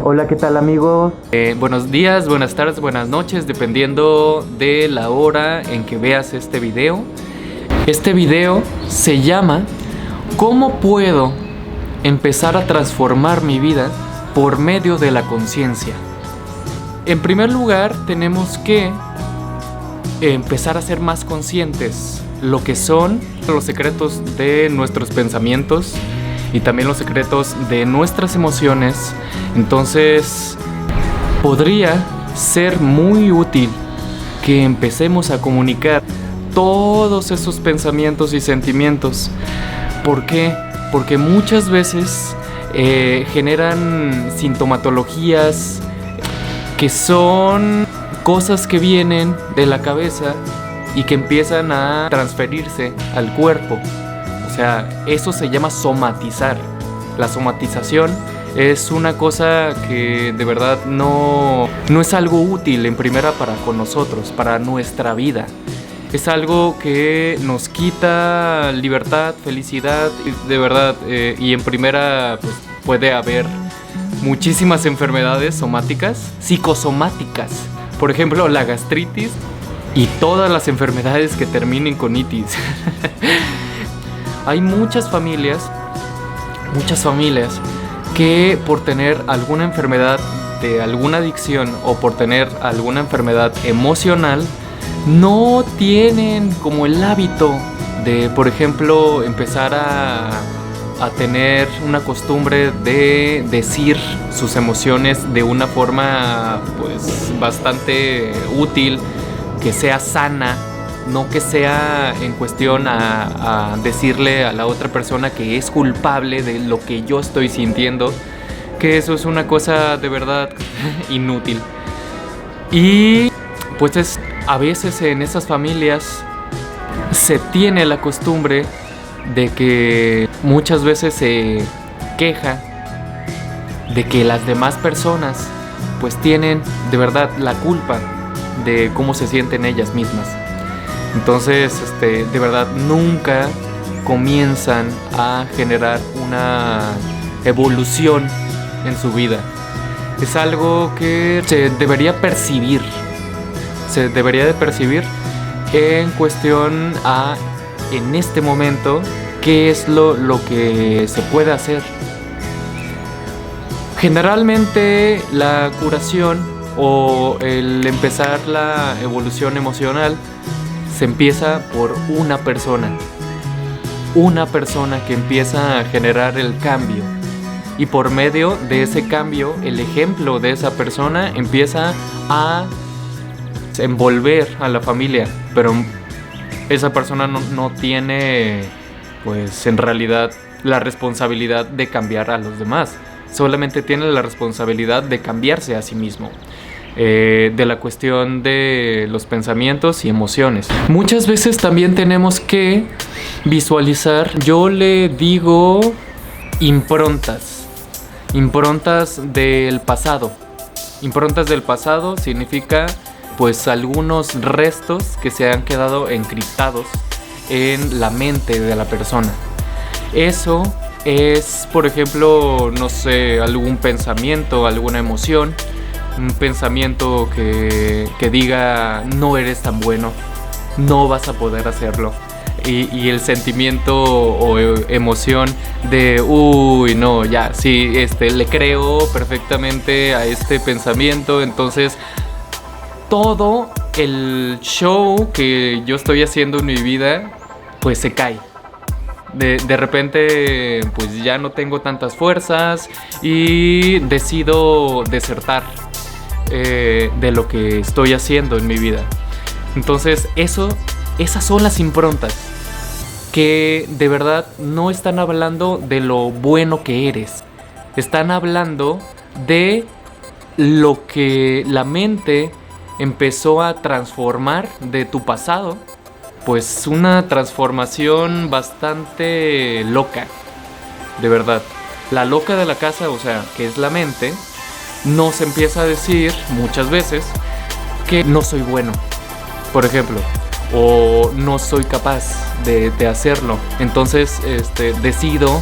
Hola, ¿qué tal amigos? Buenos días, buenas tardes, buenas noches, dependiendo de la hora en que veas este video. Este video se llama ¿Cómo puedo empezar a transformar mi vida por medio de la conciencia? En primer lugar, tenemos que empezar a ser más conscientes lo que son los secretos de nuestros pensamientos y también los secretos de nuestras emociones. Entonces, podría ser muy útil que empecemos a comunicar todos esos pensamientos y sentimientos. ¿Por qué? Porque muchas veces generan sintomatologías que son cosas que vienen de la cabeza y que empiezan a transferirse al cuerpo. O sea, eso se llama somatizar. La somatización es una cosa que de verdad no es algo útil en primera para con nosotros, para nuestra vida. Es algo que nos quita libertad, felicidad, de verdad. Y en primera pues, puede haber muchísimas enfermedades somáticas, psicosomáticas. Por ejemplo, la gastritis y todas las enfermedades que terminen con itis. Hay muchas familias que por tener alguna enfermedad de alguna adicción o por tener alguna enfermedad emocional no tienen como el hábito de, por ejemplo, empezar a tener una costumbre de decir sus emociones de una forma pues bastante útil, que sea sana. No que sea en cuestión a decirle a la otra persona que es culpable de lo que yo estoy sintiendo, que eso es una cosa de verdad inútil. Y pues a veces en esas familias se tiene la costumbre de que muchas veces se queja de que las demás personas pues tienen de verdad la culpa de cómo se sienten ellas mismas. Entonces, de verdad, nunca comienzan a generar una evolución en su vida. Es algo que se debería percibir. Se debería de percibir en cuestión a, en este momento, qué es lo que se puede hacer. Generalmente, la curación o el empezar la evolución emocional se empieza por una persona que empieza a generar el cambio, y por medio de ese cambio el ejemplo de esa persona empieza a envolver a la familia, pero esa persona no tiene pues en realidad la responsabilidad de cambiar a los demás, solamente tiene la responsabilidad de cambiarse a sí mismo. De la cuestión de los pensamientos y emociones. Muchas veces también tenemos que visualizar, yo le digo improntas del pasado. Improntas del pasado significa pues algunos restos que se han quedado encriptados en la mente de la persona. Eso es, por ejemplo, no sé, algún pensamiento, alguna emoción. Un pensamiento que diga no eres tan bueno, no vas a poder hacerlo. Y el sentimiento o emoción de uy, no, ya, sí, le creo perfectamente a este pensamiento. Entonces, todo el show que yo estoy haciendo en mi vida, pues se cae. De repente, pues ya no tengo tantas fuerzas y decido desertar de lo que estoy haciendo en mi vida. Entonces esas son las improntas que de verdad no están hablando de lo bueno que eres, están hablando de lo que la mente empezó a transformar de tu pasado, pues una transformación bastante loca, de verdad. La loca de la casa, o sea, que es la mente, nos empieza a decir muchas veces que no soy bueno, por ejemplo, o no soy capaz de hacerlo. Entonces decido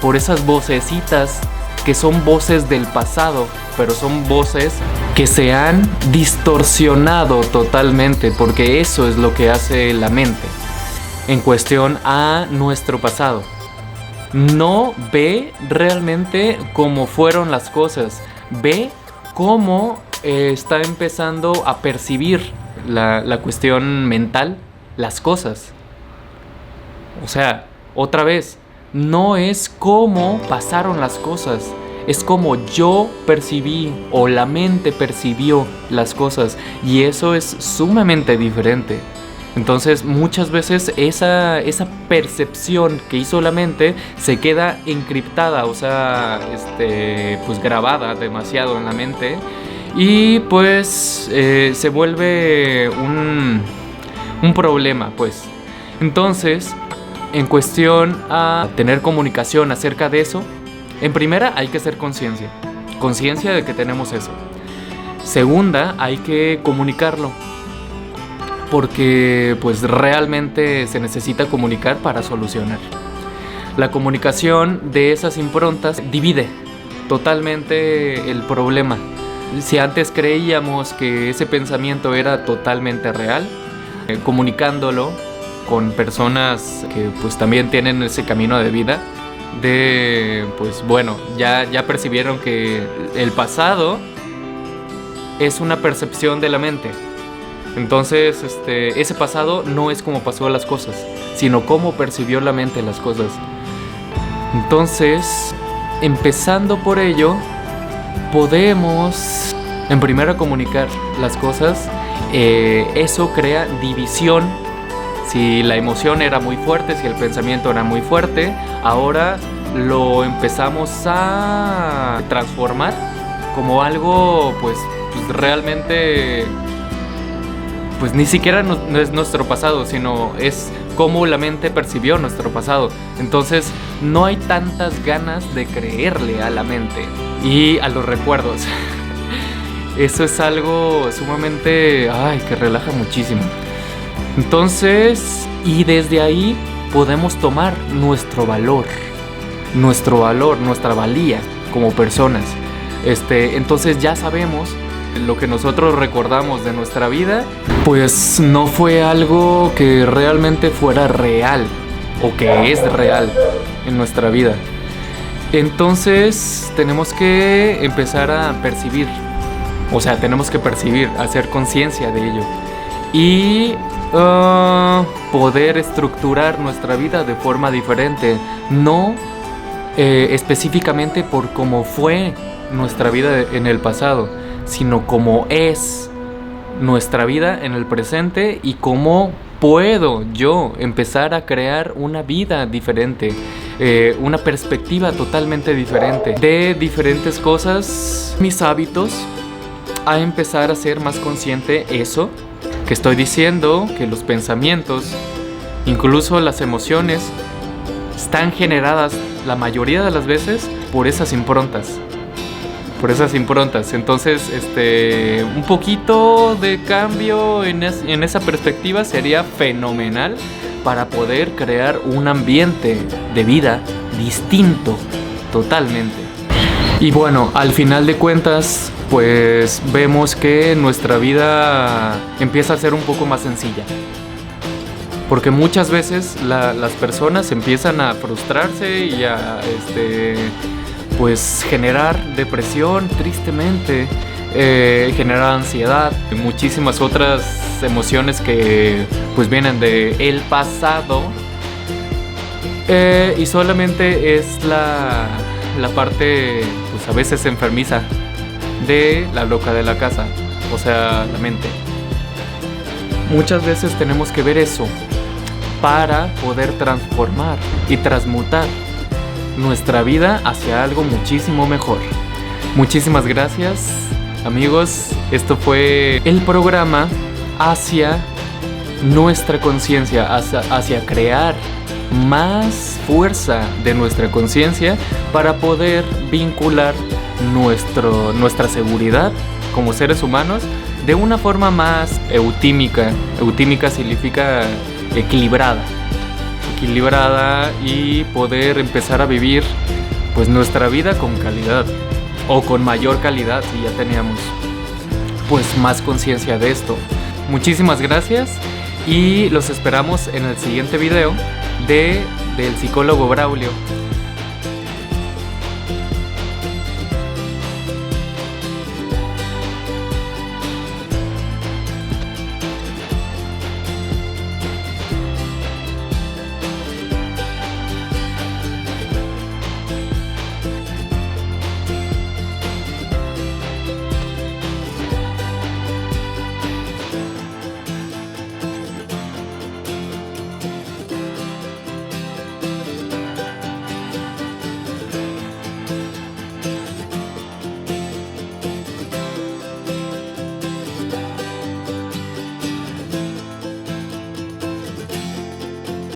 por esas vocecitas que son voces del pasado, pero son voces que se han distorsionado totalmente, porque eso es lo que hace la mente en cuestión a nuestro pasado. No ve realmente cómo fueron las cosas, ve cómo está empezando a percibir la cuestión mental, las cosas. O sea, otra vez, no es cómo pasaron las cosas, es como yo percibí o la mente percibió las cosas, y eso es sumamente diferente. Entonces muchas veces esa percepción que hizo la mente se queda encriptada, o sea, pues grabada demasiado en la mente, y pues se vuelve un problema, pues. Entonces, en cuestión a tener comunicación acerca de eso, en primera hay que hacer conciencia de que tenemos eso. Segunda, hay que comunicarlo, porque pues realmente se necesita comunicar para solucionar. La comunicación de esas improntas divide totalmente el problema. Si antes creíamos que ese pensamiento era totalmente real, comunicándolo con personas que pues también tienen ese camino de vida, pues bueno, ya percibieron que el pasado es una percepción de la mente. Entonces, ese pasado no es como pasó las cosas, sino cómo percibió la mente las cosas. Entonces, empezando por ello, podemos, en primera, comunicar las cosas. Eso crea división. Si la emoción era muy fuerte, si el pensamiento era muy fuerte, ahora lo empezamos a transformar como algo, pues realmente, pues ni siquiera no es nuestro pasado, sino es cómo la mente percibió nuestro pasado. Entonces no hay tantas ganas de creerle a la mente y a los recuerdos. Eso es algo sumamente, que relaja muchísimo. Entonces, y desde ahí podemos tomar nuestro valor, nuestra valía como personas. Entonces ya sabemos lo que nosotros recordamos de nuestra vida, pues no fue algo que realmente fuera real o que es real en nuestra vida. Entonces tenemos que empezar a percibir, hacer conciencia de ello y poder estructurar nuestra vida de forma diferente, no específicamente por cómo fue nuestra vida en el pasado, sino cómo es nuestra vida en el presente y cómo puedo yo empezar a crear una vida diferente, una perspectiva totalmente diferente de diferentes cosas, mis hábitos, a empezar a ser más consciente eso que estoy diciendo, que los pensamientos, incluso las emociones, están generadas la mayoría de las veces por esas improntas. Entonces, un poquito de cambio en esa perspectiva sería fenomenal para poder crear un ambiente de vida distinto totalmente. Y bueno, al final de cuentas, pues vemos que nuestra vida empieza a ser un poco más sencilla. Porque muchas veces las personas empiezan a frustrarse y a pues generar depresión, tristemente, generar ansiedad y muchísimas otras emociones que pues vienen del pasado, y solamente es la parte pues a veces enfermiza de la loca de la casa, o sea, la mente. Muchas veces tenemos que ver eso para poder transformar y transmutar nuestra vida hacia algo muchísimo mejor. Muchísimas gracias, amigos. Esto fue el programa hacia nuestra conciencia, hacia crear más fuerza de nuestra conciencia para poder vincular nuestra seguridad como seres humanos de una forma más eutímica. Eutímica significa equilibrada y poder empezar a vivir pues nuestra vida con calidad, o con mayor calidad si ya teníamos pues más conciencia de esto. Muchísimas gracias y los esperamos en el siguiente video del psicólogo Braulio.